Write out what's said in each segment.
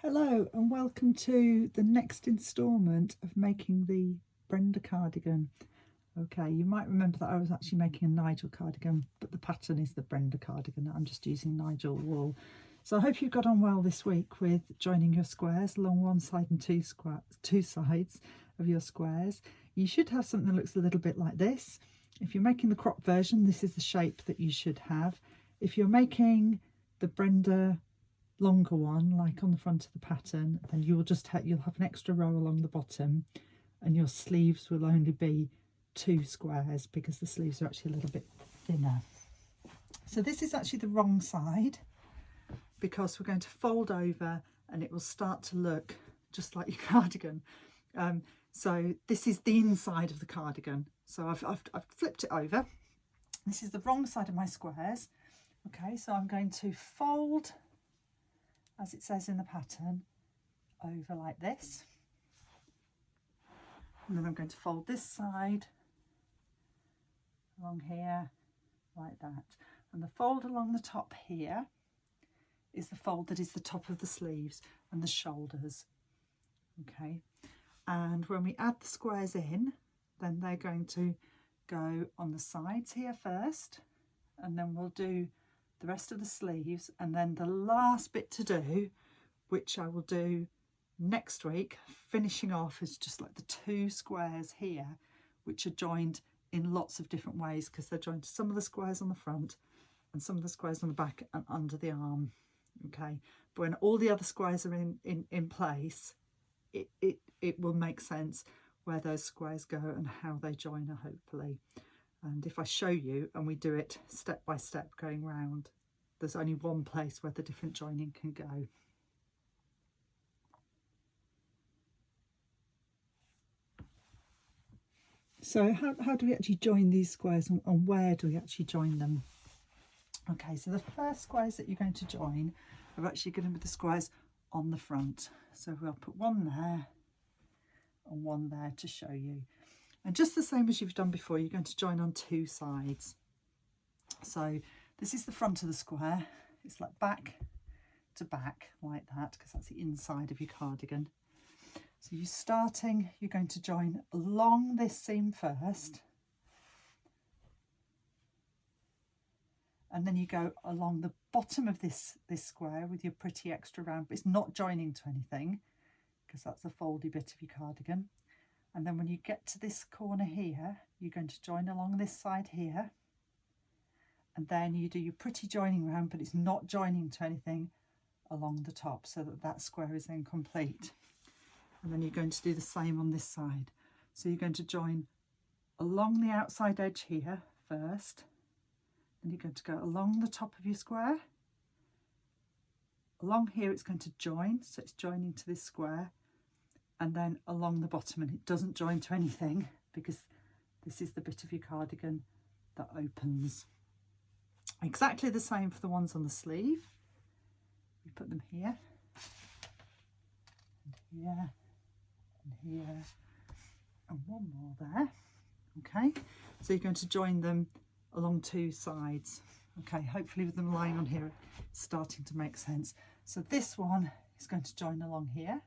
Hello and welcome to the next instalment of making the Brenda cardigan. Okay, you might remember that I was actually making a Nigel cardigan, but the pattern is the Brenda cardigan. I'm just using Nigel wool. So I hope you got on well this week with joining your squares along one side and two sides of your squares. You should have something that looks a little bit like this. If you're making the crop version, this is the shape that you should have. If you're making the Brenda longer one, like on the front of the pattern, then you'll have an extra row along the bottom, and your sleeves will only be 2 squares because the sleeves are actually a little bit thinner. So this is actually the wrong side because we're going to fold over and it will start to look just like your cardigan. So this is the inside of the cardigan. So I've flipped it over. This is the wrong side of my squares. Okay, so I'm going to fold, as it says in the pattern, over like this, and then I'm going to fold this side along here like that, and the fold along the top here is the fold that is the top of the sleeves and the shoulders. Okay, and when we add the squares in, then they're going to go on the sides here first, and then we'll do the rest of the sleeves, and then the last bit to do, which I will do next week, finishing off, is just like the 2 squares here, which are joined in lots of different ways because they're joined to some of the squares on the front and some of the squares on the back and under the arm. Okay, but when all the other squares are in place, it will make sense where those squares go and how they join, hopefully. And if I show you and we do it step by step going round, there's only one place where the different joining can go. So how do we actually join these squares, and where do we actually join them? Okay, so the first squares that you're going to join are actually going to be the squares on the front. So we'll put one there and one there to show you. And just the same as you've done before, you're going to join on 2 sides. So this is the front of the square. It's like back to back like that because that's the inside of your cardigan. So you're going to join along this seam first, and then you go along the bottom of this square with your pretty extra round, but it's not joining to anything because that's a foldy bit of your cardigan. And then when you get to this corner here, you're going to join along this side here, and then you do your pretty joining round, but it's not joining to anything along the top, so that square is then complete. And then you're going to do the same on this side. So you're going to join along the outside edge here first, then you're going to go along the top of your square. Along here it's going to join, so it's joining to this square, and then along the bottom, and it doesn't join to anything because this is the bit of your cardigan that opens. Exactly the same for the ones on the sleeve. We put them here, and here, and here, and one more there. Okay, so you're going to join them along 2 sides. Okay, hopefully with them lying on here, it's starting to make sense. So this one is going to join along here,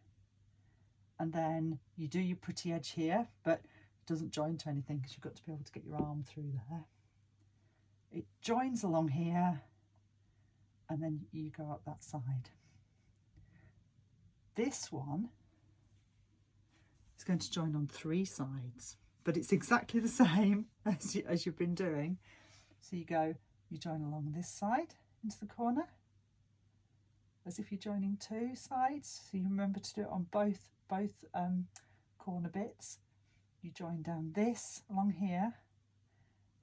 and then you do your pretty edge here, but it doesn't join to anything because you've got to be able to get your arm through there. It joins along here, and then you go up that side. This one is going to join on 3 sides, but it's exactly the same as you've been doing. So you join along this side into the corner, as if you're joining 2 sides. So you remember to do it on both corner bits. You join down this along here,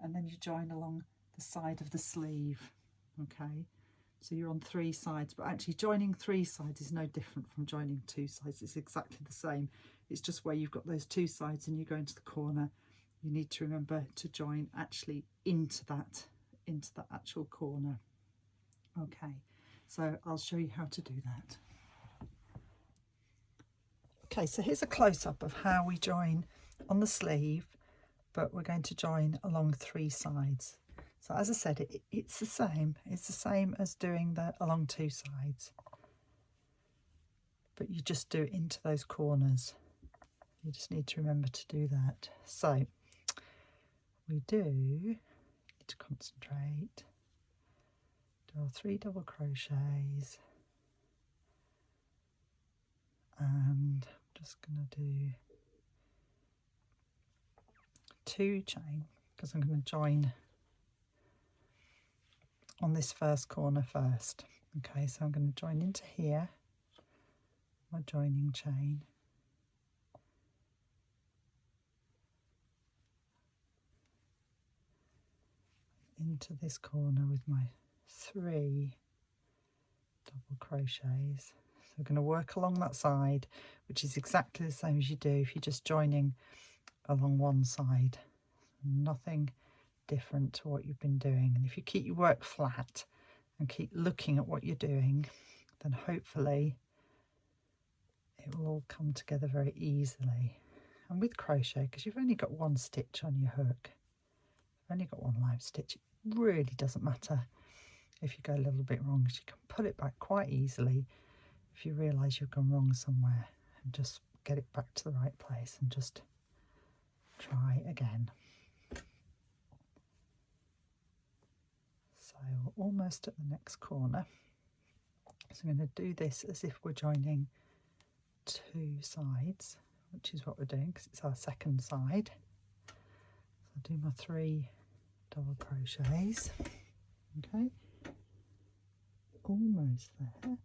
and then you join along the side of the sleeve. Okay, so you're on 3 sides, but actually joining 3 sides is no different from joining 2 sides. It's exactly the same. It's just where you've got those 2 sides and you go into the corner, you need to remember to join actually into that actual corner. Okay, so I'll show you how to do that. Okay, so here's a close-up of how we join on the sleeve, but we're going to join along 3 sides. So as I said, it's the same. It's the same as doing the along 2 sides. but you just do it into those corners. You just need to remember to do that. So we need to concentrate, do our 3 double crochets, and I'm just going to do 2 chain because I'm going to join on this first corner first. Okay, so I'm going to join into here, my joining chain, into this corner with my 3 double crochets. So we're going to work along that side, which is exactly the same as you do if you're just joining along one side. Nothing different to what you've been doing. And if you keep your work flat and keep looking at what you're doing, then hopefully it will all come together very easily. And with crochet, because you've only got 1 stitch on your hook, you've only got 1 live stitch, it really doesn't matter if you go a little bit wrong, because you can pull it back quite easily if you realise you've gone wrong somewhere, and just get it back to the right place and just try again. So we're almost at the next corner. So I'm going to do this as if we're joining 2 sides, which is what we're doing because it's our second side. So I'll do my 3 double crochets. Okay, almost there.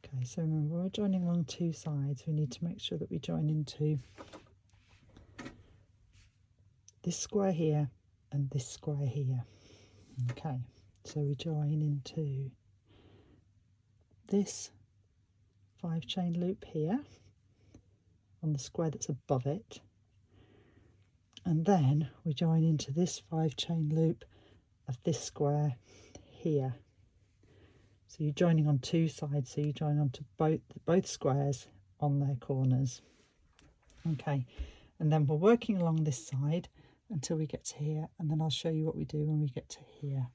Okay, so remember we're joining along 2 sides. We need to make sure that we join into this square here and this square here. Okay, so we join into this 5 chain loop here on the square that's above it, and then we join into this 5 chain loop of this square here. So you're joining on 2 sides, so you join onto both squares on their corners. Okay, and then we're working along this side until we get to here, and then I'll show you what we do when we get to here.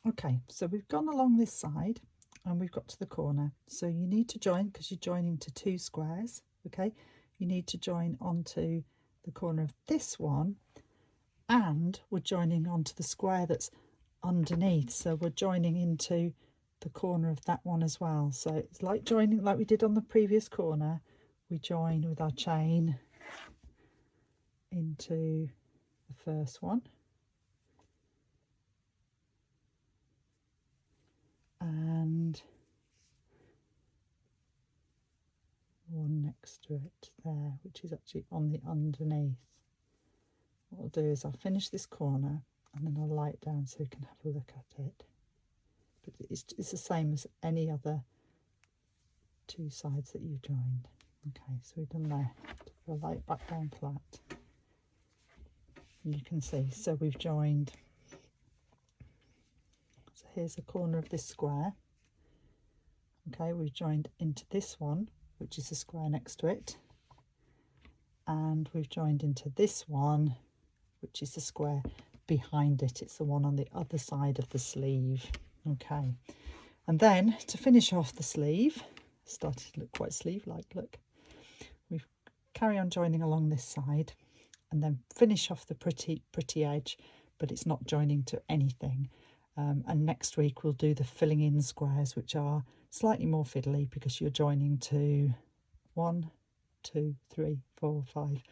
Okay, so we've gone along this side and we've got to the corner. So you need to join, because you're joining to 2 squares, okay? You need to join onto the corner of this one, and we're joining onto the square that's underneath. So we're joining into the corner of that one as well. So it's like joining like we did on the previous corner. We join with our chain into the first one, and one next to it there, which is actually on the underneath. What I'll do is I'll finish this corner and then I'll light down so you can have a look at it. But it's the same as any other 2 sides that you've joined. Okay, so we've done there. I'll light back down flat. And you can see, so we've joined. So here's the corner of this square. Okay, we've joined into this one, which is the square next to it. And we've joined into this one, which is the square behind it. It's the one on the other side of the sleeve. Okay, and then to finish off the sleeve, started to look quite sleeve-like, look. We carry on joining along this side and then finish off the pretty edge, but it's not joining to anything. And next week we'll do the filling in squares, which are slightly more fiddly because you're joining to 1, 2, 3, 4, 5,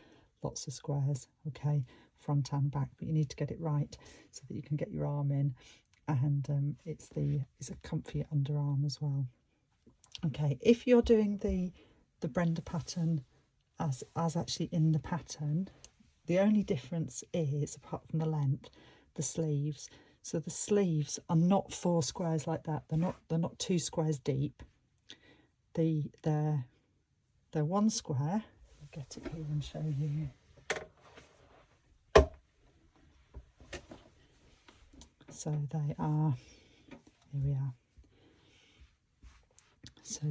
lots of squares, okay, front and back, but you need to get it right so that you can get your arm in, and it's a comfy underarm as well. Okay, if you're doing the Brenda pattern as actually in the pattern, the only difference is, apart from the length, the sleeves. So the sleeves are not 4 squares like that. They're not 2 squares deep. They're 1 square. I'll get it here and show you. So they are, here we are. So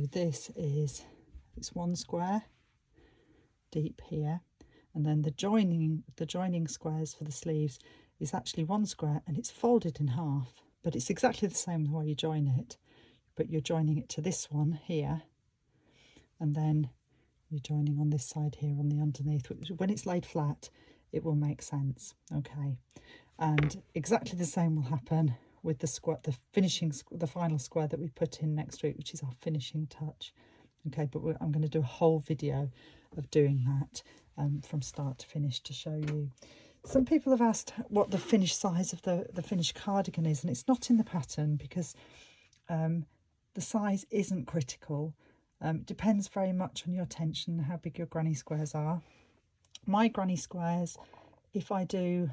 it's 1 square, deep here, and then the joining squares for the sleeves is actually one square and it's folded in half, but it's exactly the same the way you join it, but you're joining it to this one here, and then you're joining on this side here on the underneath, which when it's laid flat it will make sense. Okay, and exactly the same will happen with the square, the final square that we put in next week, which is our finishing touch. Okay, but I'm going to do a whole video of doing that from start to finish to show you. Some people have asked what the finished size of the finished cardigan is, and it's not in the pattern because the size isn't critical. It depends very much on your tension and how big your granny squares are. My granny squares, if I do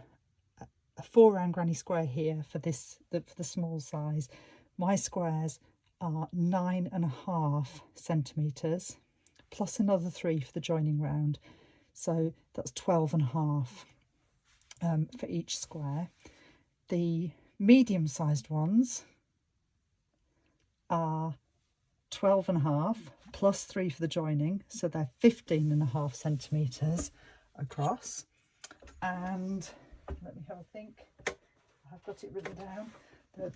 a 4-round granny square here for for the small size, my squares are 9.5 centimetres plus another 3 for the joining round, so that's 12.5 for each square. The medium-sized ones are 12.5 plus 3 for the joining, so they're 15.5 centimetres across. And let me have a think, I've got it written down.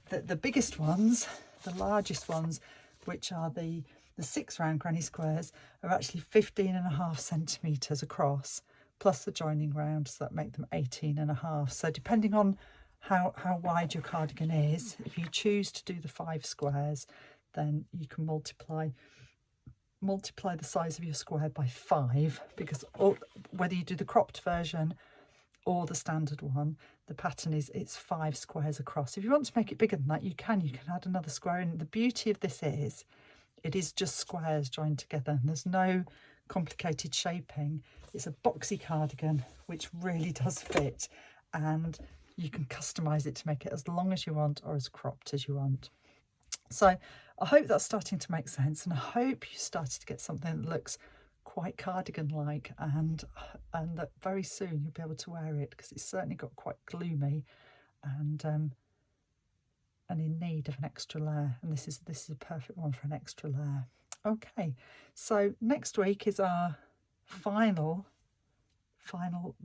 The biggest ones, the largest ones, which are the 6-round granny squares, are actually 15.5 centimetres across plus the joining round, so that make them 18.5. So depending on how wide your cardigan is, if you choose to do the 5 squares, then you can multiply the size of your square by 5, because whether you do the cropped version or the standard one, the pattern is it's 5 squares across. If you want to make it bigger than that, you can add another square in. The beauty of this is it is just squares joined together, and there's no complicated shaping. It's a boxy cardigan which really does fit, and you can customize it to make it as long as you want or as cropped as you want. So I hope that's starting to make sense, and I hope you started to get something that looks quite cardigan-like, and that very soon you'll be able to wear it, because it's certainly got quite gloomy and in need of an extra layer, and this is a perfect one for an extra layer. Okay, so next week is our final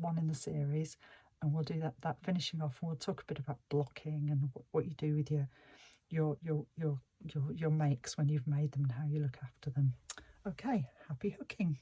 one in the series, and we'll do that finishing off, and we'll talk a bit about blocking and what you do with your makes when you've made them and how you look after them. Okay, happy hooking.